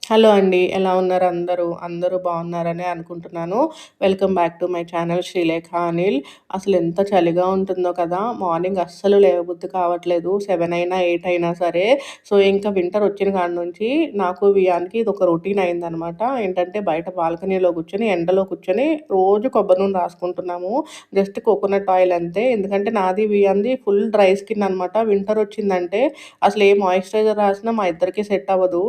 Hello అండి. ఎలా ఉన్నారు అందరూ? అందరూ బాగున్నారనే అనుకుంటున్నాను. Welcome back to my channel Srilekha Anil. అసలెంత చలిగా ఉంటుందో కదా! మార్నింగ్ అస్సలు లేవబుద్ధి కావట్లేదు. 7 అయినా, 8 అయినా సరే. సో, ఇంకా వింటర్ వచ్చిన కాడి నుంచి నాకు వియాన్‌కి ఇదొక రొటీన్ అయిందనమాట. ఏంటంటే బయట బాల్కనీలో కూర్చొని, ఎండలో కూర్చొని రోజు కొబ్బరి నూనె రాసుకుంటున్నాము. జస్ట్ కోకోనట్ ఆయిల్ అంతే. ఎందుకంటే నాది, వియాన్‌ది ఫుల్ డ్రై స్కిన్ అనమాట. వింటర్ వచ్చిందంటే అసలు ఏ మాయిశ్చరైజర్ రాసినా మా ఇద్దరికీ సెట్ అవ్వదు.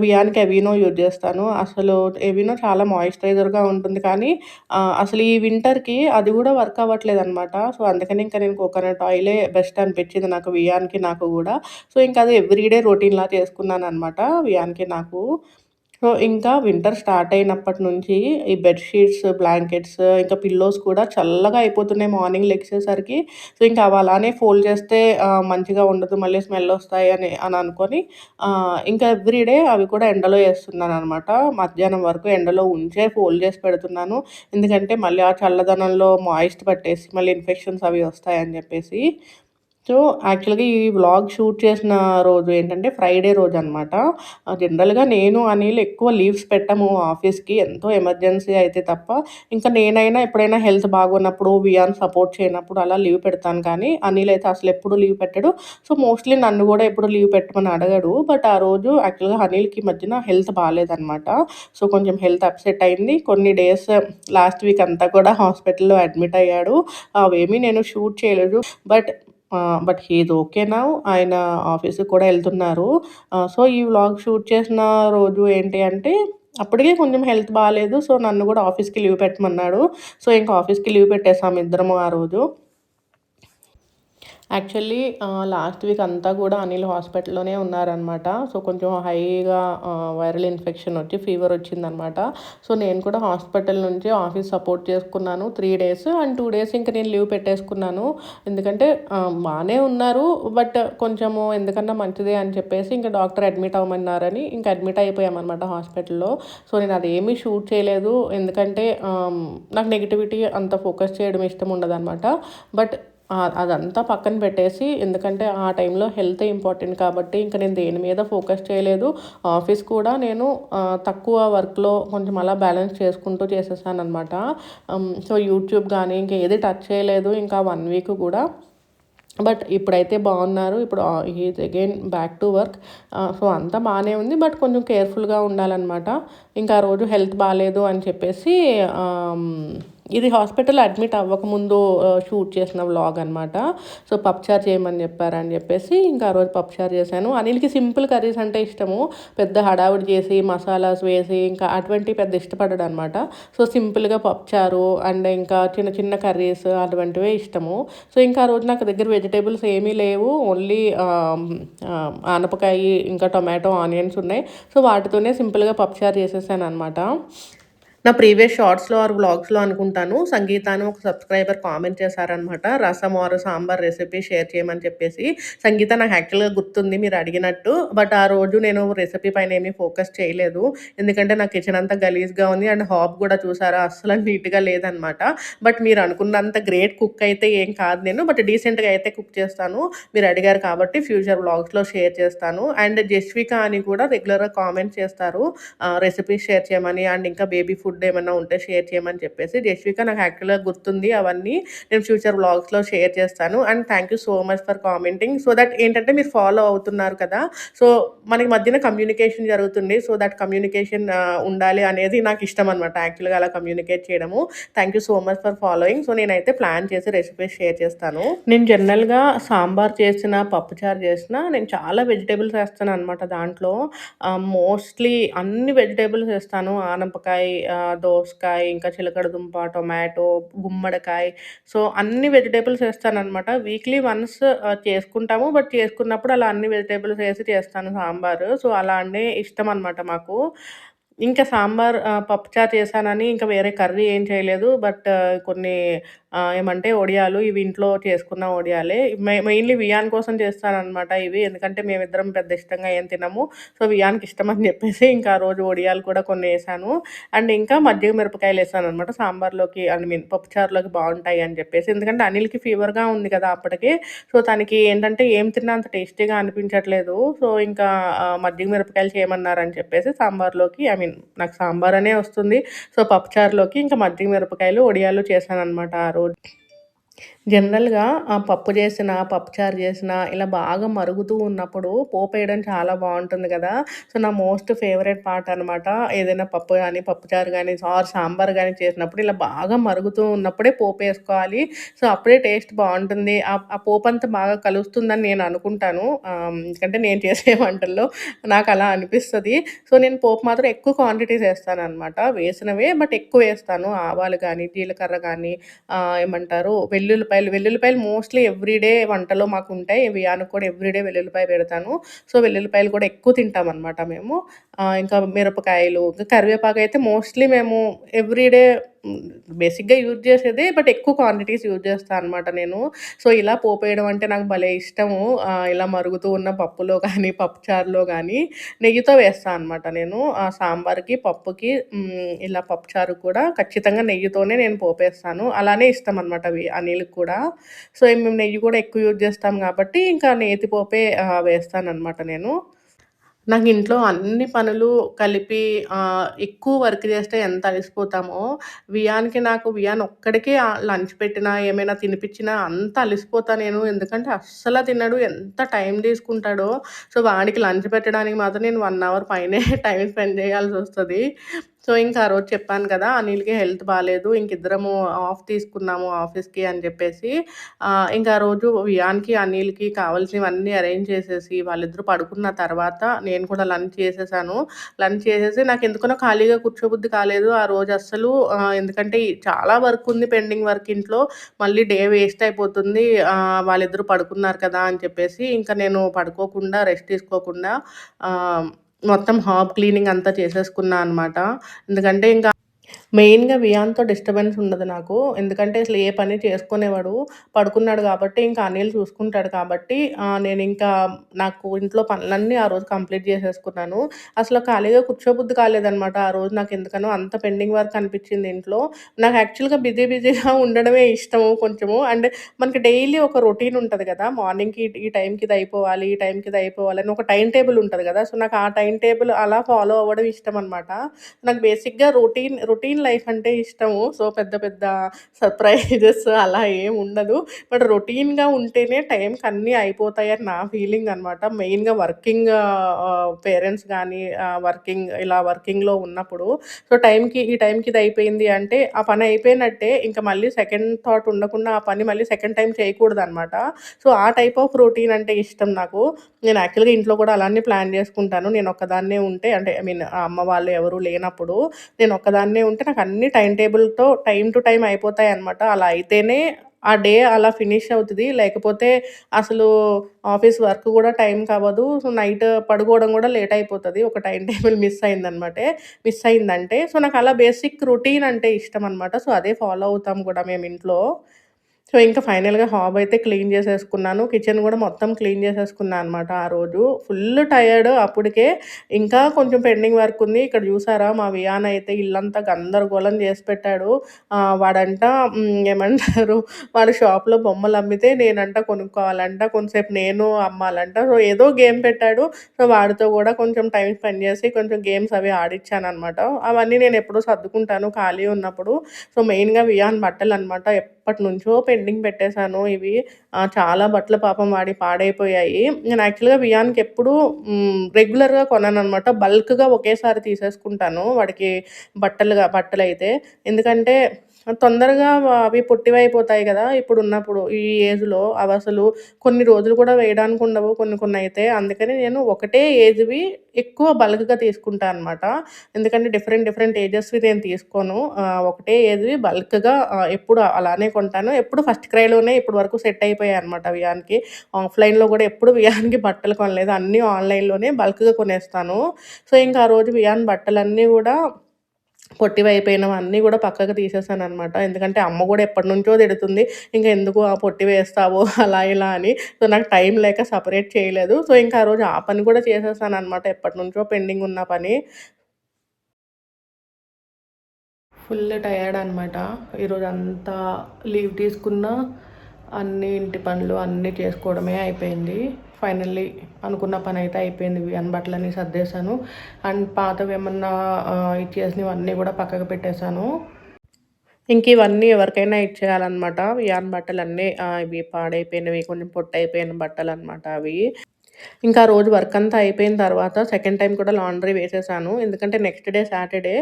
వియాన్‌కి ఎవీనో యూజ్ జేస్తాను. అసలు ఎవీనో చాలా మాయిశ్చరైజర్‌గా ఉంటుంది. కానీ అసలు ఈ వింటర్‌కి అది గూడా వర్క్ అవ్వట్లేదనమాట. సో, అందుకని ఇంక నేను కోకోనట్ ఆయిలే బెస్ట్ అనిపిచ్చింది నాకు వియాన్‌కి నాకు గూడా. సో, ఇంక అది ఎవ్రీడే రొటీన్‌లా చేసుకున్నాననమాట వియాన్‌కి నాకు. సో, ఇంకా వింటర్ స్టార్ట్ అయినప్పటి నుంచి ఈ బెడ్ షీట్స్, బ్లాంకెట్స్ ఇంకా పిల్లోస్ కూడా చల్లగా అయిపోతున్నాయి మార్నింగ్ లెగిసేసరికి. సో, ఇంకా అవి అలానే ఫోల్డ్ చేస్తే మంచిగా ఉండదు. మళ్ళీ స్మెల్ ఒస్తాయి అని అనుకోని ఇంకా ఎవ్రీడే అవి కూడా ఎండలో ఏస్తున్నాననమాట. మధ్యాహ్నం వరకు ఎండలో ఉంచే ఫోల్డ్ చేసి పెడుతున్నాను. ఎందుకంటే మళ్ళీ ఆ చల్లదనంలో మాయిస్ట్ పట్టేసి మళ్ళీ ఇన్ఫెక్షన్స్ అవి వస్తాయని జెప్పేసి. సో, యాక్చువల్‌గా ఈ వ్లాగ్ షూట్ చేసిన రోజు ఏంటంటే ఫ్రైడే రోజనమాట. జనరల్‌గా నేను, అనిల్ ఎక్కువ లీవ్స్ పెట్టము ఆఫీస్‌కి. ఎంతో ఎమర్జెన్సీ అయితే తప్ప. ఇంకా నేనైనా ఎప్పుడైనా హెల్త్ బాగోన్నప్పుడు, వియాన్ సపోర్ట్ చేయనప్పుడు అలా లీవ్ పెడతాను కానీ, అనిల్ అయితే అసలెప్పుడు లీవ్ పెట్టడు. సో, మోస్ట్‌లీ నన్ను గూడా ఎప్పుడు లీవ్ పెట్టమని అడగడు. బట్ ఆ రోజు యాక్చువల్‌గా అనిల్‌కి ఈ మధ్యన హెల్త్ బాలేదనమాట. సో, కొంచెం హెల్త్ అప్‌సెట్ అయింది. కొన్ని డేస్ లాస్ట్ వీక్ అంతా కూడా హాస్పిటల్‌లో అడ్మిట్ అయ్యాడు. అవేమీ నేను షూట్ చేయలేదు. But but he is okay now. ఆయన ఆఫీస్‌కి కూడా ఎళ్తున్నారు. సో, ఈ వ్లాగ్ షూట్ చేసిన రోజు ఏంటి అంటే, అప్పటికే కొంచెం హెల్త్ బాలేదు. సో, నన్ను గూడా ఆఫీస్‌కి లీవ్ పెట్టమన్నాడు. సో, ఇంక ఆఫీస్‌కి లీవ్ పెట్టేసాం ఇద్దరము ఆ రోజు. యాక్చువల్లీ లాస్ట్ వీక్ అంతా గూడా అనిల్ హాస్పిటల్‌లోనే ఉన్నారనమాట. సో, కొంచెం హైగా వైరల్ ఇన్ఫెక్షన్ వచ్చి ఫీవర్ వచ్చిందనమాట. సో, నేను కూడా హాస్పిటల్ నుంచి ఆఫీస్ సపోర్ట్ చేసుకున్నాను 3 డేస్. అండ్ 2 డేస్ ఇంక నేను లీవ్ పెట్టేసుకున్నాను. ఎందుకంటే బానే ఉన్నారు. బట్ కొంచెము ఎందుకన్నా మంచిదే అని చెప్పేసి ఇంక డాక్టర్ అడ్మిట్ అవ్వమన్నారని ఇంక అడ్మిట్ అయిపోయామనమాట హాస్పిటల్‌లో. సో, నేను అదేమీ షూట్ చేయలేదు. ఎందుకంటే నాకు నెగటివిటీ అంత ఫోకస్ చేయడం ఇష్టం ఉండదనమాట. బట్ అదంతా పక్కన పెట్టేసి ఎందుకంటే ఆ టైంలో హెల్తే ఇంపార్టెంట్ కాబట్టి ఇంక నేను దేని మీద ఫోకస్ చేయలేదు. ఆఫీస్ కూడా నేను తక్కువ వర్క్‌లో కొంచెం అలా బ్యాలెన్స్ చేసుకుంటూ చేసేసాననమాట. సో, యూట్యూబ్ గానీ ఇంకేది టచ్ చేయలేదు ఇంకా 1 వీక్ గూడా. బట్ ఇప్పుడైతే బాగున్నారు. ఇప్పుడు he is again back to work. So, అంతా బానే ఉంది. బట్ కొంచెం కేర్‌ఫుల్‌గా ఉండాలనమాట. ఇంకా ఆ రోజు హెల్త్ బాలేదు అని చెప్పేసి ఆహ్, ఇది హాస్పిటల్ అడ్మిట్ అవ్వకముందు షూట్ చేసిన వ్లాగ్ అనమాట. సో, పప్పుచారు చేయమని చెప్పారని చెప్పేసి ఇంకా ఆ రోజు పప్పుచారు చేశాను. అనిల్‌కి సింపుల్ కర్రీస్ అంటే ఇష్టము. పెద్ద హడావిడి చేసి మసాలాస్ వేసి ఇంకా అటువంటివి పెద్ద ఇష్టపడడనమాట. సో, సింపుల్‌గా పప్పుచారు అండ్ ఇంకా చిన్న చిన్న కర్రీస్ అటువంటివే ఇష్టము. సో, ఇంకా ఆ రోజు నాకు దగ్గర వెజిటబుల్స్ ఏమీ లేవు. ఓన్లీ ఆనపకాయి, ఇంకా టొమాటో, ఆనియన్స్ ఉన్నాయి. సో, వాటితోనే సింపుల్‌గా పప్పుచారు చేసేసాననమాట. నా ప్రీవియస్ షార్ట్స్‌లో ఆర్ వ్లాగ్స్‌లో అనుకుంటాను. సంగీత అని ఒక సబ్‌స్క్రైబర్ కామెంట్ చేశారనమాట. రసం ఆర్ సాంబార్ రెసిపీ షేర్ చేయమని చెప్పేసి. సంగీత నాకు యాక్చువల్‌గా గుర్తుంది మీరు అడిగినట్టు. బట్ ఆ రోజు నేను రెసిపీ పైన ఏమీ ఫోకస్ చేయలేదు. ఎందుకంటే నా కిచెన్ అంతా గలీజ్‌గా ఉంది. అండ్ హాబ్ కూడా చూసారా అస్సలు నీట్‌గా లేదనమాట. బట్ మీరు అనుకున్నంత గ్రేట్ కుక్ అయితే ఏం కాదు నేను. బట్ డీసెంట్‌గా అయితే కుక్ చేస్తాను. మీరు అడిగారు కాబట్టి ఫ్యూచర్ వ్లాగ్స్‌లో షేర్ చేస్తాను. అండ్ జస్విక అని కూడా రెగ్యులర్‌గా కామెంట్ చేస్తారు. రెసిపీస్ షేర్ చేయమని అండ్ ఇంకా బేబీ ఫుడ్ ఏమన్నా ఉంటే షేర్ చేయమని చెప్పేసి. జస్విక నాకు యాక్చువల్‌గా గుర్తుంది అవన్నీ. నేను ఫ్యూచర్ వ్లాగ్స్‌లో షేర్ చేస్తాను. And thank you so much for commenting. So that ఏంటంటే మీరు ఫాలో అవుతున్నారు కదా! సో మనకి మధ్యన కమ్యూనికేషన్ జరుగుతుంది. సో దట్ కమ్యూనికేషన్ ఉండాలి అనేది నాకు ఇష్టమనమాట. యాక్చువల్‌గా అలా కమ్యూనికేట్ చేయడము. Thank you so much for following. So నేనైతే ప్లాన్ చేసి రెసిపీస్ షేర్ చేస్తాను. నేను జనరల్‌గా సాంబార్ చేసినా, పప్పుచారు చేసినా నేను చాలా వెజిటబుల్స్ ఏస్తాననమాట దాంట్లో. మోస్ట్‌లీ అన్ని వెజిటబుల్స్ ఏస్తాను. ఆనపకాయ, దోసకాయ, ఇంకా చిలకడ దుంప, టొమాటో, గుమ్మడికాయ. సో, అన్ని వెజిటబుల్స్ ఏస్తాననమాట. వీక్లీ వన్స్ చేసుకుంటాము. బట్ చేసుకున్నప్పుడు అలా అన్ని వెజిటబుల్స్ ఏసి చేస్తాను సాంబారు. సో, అలా అనే ఇష్టమనమాట మాకు. ఇంకా సాంబార్ పప్పుచారు చేశానని ఇంకా వేరే కర్రీ ఏం చేయలేదు. బట్ కొన్ని ఏమంటే వడియాలు ఇవి ఇంట్లో చేసుకున్న వడియాలే. మెయిన్‌లీ వియాన్ కోసం చేస్తాననమాట ఇవి. ఎందుకంటే మేమిద్దరం పెద్ద ఇష్టంగా ఏం తినము. సో, వియాన్‌కి ఇష్టమని జెప్పేసి ఇంకా ఆ రోజు వడియాలు కూడా కొన్నేసాను. అండ్ ఇంకా మజ్జిగ మిరపకాయలేసాననమాట సాంబార్‌లోకి పప్పుచారులోకి బావుంటాయి అని జెప్పేసి. ఎందుకంటే అనిల్‌కి ఫీవర్‌గా ఉంది కదా! అప్పటికి. సో, తనకి ఏంటంటే ఏం తిన్నా అంత టేస్టీగా అనిపించట్లేదు. సో, ఇంకా మజ్జిగ మిరపకాయలు చేయమన్నారని చెప్పేసి సాంబార్‌లోకి నాకు సాంబారనే వస్తుంది. సో, పప్పుచారులోకి ఇంకా మజ్జిగ మిరపకాయలు, వడియాలు చేశాననమాట ఆ రోజు. జనరల్‌గా పప్పు చేసినా, పప్పుచారు చేసినా ఇలా బాగా మరుగుతూ ఉన్నప్పుడు పోపేయడం చాలా బావుంటుంది గదా! సో, నా మోస్ట్ ఫేవరెట్ పార్ట్ అనమాట. ఏదైనా పప్పు గాని, పప్పుచారు గాని సాంబార్ గాని చేసినప్పుడు ఇలా బాగా మరుగుతూ ఉన్నప్పుడే పోపేసుకోవాలి. సో, అప్పుడే టేస్ట్ బావుంటుంది. ఆ పోపంతా బాగా కలుస్తుందని నేను అనుకుంటాను. ఎందుకంటే నేను చేసే వంటల్లో నాకలా అనిపిస్తది. సో, నేను పోపు మాత్రం ఎక్కువ క్వాంటిటీస్ ఏస్తాననమాట. వేసినవే బట్ ఎక్కువేస్తాను. ఆవాలు గాని, జీలకర్ర గాని ఏమంటారు వెల్లుల్లిపాయలు మోస్ట్‌లీ ఎవ్రీడే వంటలో మాకుంటాయి. వియానికి కూడా ఎవ్రీడే వెల్లుల్లిపాయ పెడతాను. సో, వెల్లుల్లిపాయలు కూడా ఎక్కువ తింటామనమాట మేము. ఇంకా మిరపకాయలు, ఇంకా కరివేపాకైతే మోస్ట్‌లీ మేము ఎవ్రీడే హ్మ్, బేసిక్‌గా యూజ్ చేసేదే. బట్ ఎక్కువ క్వాంటిటీస్ యూజ్ చేస్తా అనమాట నేను. సో, ఇలా పోపేయడం అంటే నాకు భలే ఇష్టము. ఇలా మరుగుతూ ఉన్న పప్పులో గానీ, పప్పుచారులో గానీ నెయ్యితో వేస్తా అనమాట నేను. సాంబార్‌కి, పప్పుకి ఇలా పప్పుచారు కూడా ఖచ్చితంగా నెయ్యితోనే నేను పోపేస్తాను. అలానే ఇష్టమనమాట అనిల్‌కి కూడా. సో, మేము నెయ్యి కూడా ఎక్కువ యూజ్ చేస్తాం కాబట్టి, ఇంకా నేతి పోపే వేస్తాననమాట నేను. నాకు ఇంట్లో అన్ని పనులు కలిపి ఎక్కువ వర్క్ చేస్తే ఎంత అలిసిపోతామో, వియాన్ ఒక్కడికే లంచ్ పెట్టినా, ఏమైనా తినిపించినా అంత అలిసిపోతా నేను. ఎందుకంటే అస్సల తినడు. ఎంత టైం తీసుకుంటాడో. సో, వాడికి లంచ్ పెట్టడానికి మాత్రం నేను 1 అవర్ పైనే టైమ్ స్పెండ్ చేయాల్సొస్తది. సో, ఇంకా ఆ రోజు చెప్పాను కదా! అనిల్‌కి హెల్త్ బాలేదు. ఇంకిద్దరము ఆఫ్ తీసుకున్నాము ఆఫీస్‌కి అని చెప్పేసి. ఇంకా ఆ రోజు వియాన్‌కి, అనిల్‌కి కావాల్సినవన్నీ అరేంజ్ చేసేసి, వాళ్ళిద్దరూ పడుకున్న తర్వాత నేను కూడా లంచ్ చేసేసాను. లంచ్ చేసేసి నాకెందుకనో ఖాళీగా కూర్చోబుద్ధి కాలేదు ఆ రోజు అస్సలు. ఎందుకంటే చాలా వర్క్ ఉంది, పెండింగ్ వర్క్ ఇంట్లో. మళ్ళీ డే వేస్ట్ అయిపోతుంది. వాళ్ళిద్దరూ పడుకున్నారు కదా! అని చెప్పేసి ఇంకా నేను పడుకోకుండా, రెస్ట్ తీసుకోకుండా ఆహ్, మొత్తం క్లీనింగ్ అంతా చేసేసుకున్నా అనమాట. ఎందుకంటే ఇంకా మెయిన్‌గా వియాన్‌తో డిస్టర్బెన్స్ ఉండదు నాకు. ఎందుకంటే అసలు ఏ పని చేసుకునేవాడు. పడుకున్నాడు కాబట్టి ఇంకా అనిల్ చూసుకుంటాడు కాబట్టి నేనింకా నాకు ఇంట్లో పనులన్నీ ఆ రోజు కంప్లీట్ చేసేసుకున్నాను. అసలు ఖాళీగా కూర్చోబుద్ధి కాలేదనమాట ఆ రోజు నాకెందుకనో అంత పెండింగ్ వర్క్ అనిపించింది ఇంట్లో. నాకు యాక్చువల్‌గా బిజీగా ఉండడమే ఇష్టము కొంచెము. అండ్ మనకి డైలీ ఒక రొటీన్ ఉంటది కదా! మార్నింగ్‌కి ఈ టైంకి ఇది అయిపోవాలి, ఈ టైంకి ఇది అయిపోవాలి అని ఒక టైమ్ టేబుల్ ఉంటది కదా! సో, నాకు ఆ టైమ్ టేబుల్ అలా ఫాలో అవ్వడం ఇష్టమనమాట. నాకు బేసిక్‌గా రొటీన్ లైఫ్ అంటే ఇష్టము. సో, పెద్ద పెద్ద సర్‌ప్రైజెస్ అలా ఏమి ఉండదు. బట్ రొటీన్‌గా ఉంటేనే టైంకి అన్నీ అయిపోతాయని నా ఫీలింగ్ అనమాట. మెయిన్‌గా పేరెంట్స్ గానీ వర్కింగ్‌లో ఉన్నప్పుడు సో, ఈ టైంకి ఇది అయిపోయింది అంటే ఆ పని అయిపోయినట్టే. ఇంక మళ్ళీ సెకండ్ థాట్ ఉండకుండా ఆ పని మళ్ళీ సెకండ్ టైమ్ చేయకూడదనమాట. సో, ఆ టైప్ ఆఫ్ రొటీన్ అంటే ఇష్టం నాకు. నేను యాక్చువల్‌గా ఇంట్లో కూడా అలానే ప్లాన్ చేసుకుంటాను. నేనొక్కదాన్నే ఉంటే అంటే అమ్మ వాళ్ళు ఎవరు లేనప్పుడు నేనొక్కదాన్నే ఉంటే నాకన్నీ టైమ్ టేబుల్‌తో టైమ్ టు టైమ్ అయిపోతాయన్నమాట. అలా అయితేనే ఆ డే అలా ఫినిష్ అవుతది. లేకపోతే అసలు ఆఫీస్ వర్క్ గూడా టైంకి అవ్వదు. సో, నైట్ పడుకోవడం గూడా లేట్ అయిపోతది. ఒక టైమ్ టేబుల్ మిస్ అయిందంటే. సో, నాకలా బేసిక్ రొటీన్ అంటే ఇష్టమనమాట. సో, అదే ఫాలో అవుతాం గూడా మేమింట్లో. సో, ఇంకా ఫైనల్‌గా హాబ్ అయితే క్లీన్ చేసేసుకున్నాను. కిచెన్ గూడా మొత్తం క్లీన్ చేసేసుకున్నా అనమాట ఆ రోజు. ఫుల్ టయర్డ్ అప్పటికే. ఇంకా కొంచెం పెండింగ్ వర్క్ ఉంది. ఇక్కడ చూసారా మా వియాన్ అయితే ఇల్లంతా గందరగోళం చేసి పెట్టాడు. వాడంట ఏమంటారు వాడు షాప్‌లో బొమ్మలమ్మితే నేనంట కొనుక్కోవాలంట. కొంతసేపు నేను అమ్మాలంట. సో, ఏదో గేమ్ పెట్టాడు. సో, వాడితో గూడా కొంచెం టైమ్ స్పెండ్ చేసి కొంచెం గేమ్స్ అవి ఆడిచ్చాననమాట. అవన్నీ నేనెప్పుడో సర్దుకుంటాను ఖాళీ ఉన్నప్పుడు. సో, మెయిన్‌గా వియాన్ బట్టలనమాట. ఎప్పటినుంచో పెండింగ్ పెట్టేసాను ఇవి. చాలా బట్టలు పాపం వాడియి పాడైపోయాయి. నేను యాక్చువల్‌గా వియాన్‌కెప్పుడూ రెగ్యులర్‌గా కొనననమాట. బల్క్‌గా ఒకేసారి తీసేసుకుంటాను వాడికి బట్టలైతే. ఎందుకంటే తొందరగా అవి పొట్టివయిపోతాయి గదా! ఇప్పుడున్నప్పుడు ఈ ఏజ్‌లో అవసలు కొన్ని రోజులు కూడా వేయడానికుండవు కొన్నయితే. అందుకని నేను ఒకటే ఏజ్‌వి ఎక్కువ బల్క్‌గా తీసుకుంటా అనమాట. ఎందుకంటే డిఫరెంట్ ఏజెస్‌వి నేను తీసుకోను. ఒకటే ఏజ్‌వి బల్క్‌గా ఎప్పుడు అలానే కొంటాను. ఎప్పుడు ఫస్ట్ క్రైలోనే ఇప్పటి వరకు సెట్ అయిపోయాయన్నమాట వియాన్‌కి. ఆఫ్‌లైన్‌లో గూడా ఎప్పుడు వియాన్‌కి బట్టలు కొనలేదు. అన్నీ ఆన్‌లైన్‌లోనే బల్క్‌గా కొనేస్తాను. సో, ఇంకా ఆ రోజు వియాన్ బట్టలన్నీ గూడా పొట్టివయిపోయినవన్నీ గూడా పక్కకు తీసేసాననమాట. ఎందుకంటే అమ్మ గూడా ఎప్పటినుంచో తిడుతుంది. ఇంకెందుకు ఆ పొట్టివి వేస్తావు అలా ఇలా అని. సో, నాకు టైం లేక సెపరేట్ చేయలేదు. సో, ఇంకా ఆ రోజు ఆ పని గూడా చేసేసాననమాట. ఎప్పటినుంచో పెండింగ్ ఉన్న పని. ఫుల్ టయర్డ్ అనమాట. ఈరోజంతా లీవ్ తీసుకున్నా, అన్నీ ఇంటి పనులు అన్నీ చేసుకోవడమే అయిపోయింది. ఫైనల్లీ అనుకున్న పనైతే అయిపోయింది. వియాన్ బట్టలన్నీ సర్దేశాను. అండ్ పాతవేమన్నా ఇచ్చేసినవన్నీ గూడా పక్కకు పెట్టేశాను. ఇంకివన్నీ ఎవరికైనా ఇచ్చేయాలనమాట. వియాన్ బట్టలన్నీ ఇవి పాడైపోయినవి, కొంచెం పొట్టయిపోయిన బట్టలనమాట అవి. ఇంకా ఆ రోజు వర్కంతా అయిపోయిన తర్వాత సెకండ్ టైమ్ కూడా లాండ్రీ వేసేసాను. ఎందుకంటే నెక్స్ట్ డే సాటర్‌డే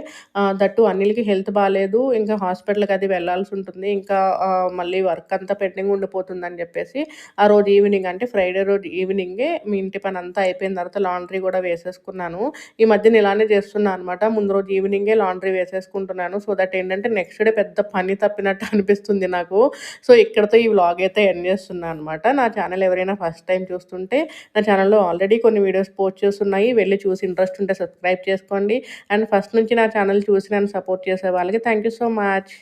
దట్టు అనిల్‌కి హెల్త్ బాలేదు. ఇంకా హాస్పిటల్‌కి అది వెళ్ళాల్సుంటుంది. ఇంకా మళ్ళీ వర్క్ అంతా పెండింగ్ ఉండిపోతుందని జెప్పేసి, ఆ రోజు ఈవినింగ్ అంటే ఫ్రైడే రోజు ఈవినింగే మీ ఇంటి పనంతా అయిపోయిన తర్వాత లాండ్రీ గూడా వేసేసుకున్నాను. ఈ మధ్యన ఇలానే చేస్తున్నా అనమాట. ముందు రోజు ఈవినింగే లాండ్రీ వేసేసుకుంటున్నాను. సో దట్ ఏంటంటే నెక్స్ట్ డే పెద్ద పని తప్పినట్టు అనిపిస్తుంది నాకు. సో ఇక్కడితో ఈ వ్లాగ్ అయితే ఎండ్ చేస్తున్నా అనమాట. నా ఛానల్ ఎవరైనా ఫస్ట్ టైమ్ చూస్తుంటే నా ఛానల్‌లో ఆల్రెడీ కొన్ని వీడియోస్ పోస్ట్ చేసున్నాయి. వెళ్లి చూసి ఇంట్రెస్ట్ ఉంటే సబ్స్క్రైబ్ చేసుకోండి. అండ్ ఫస్ట్ నుంచి నా ఛానల్ చూసి నన్ను సపోర్ట్ చేసే వాళ్ళకి థాంక్ యూ సో మచ్.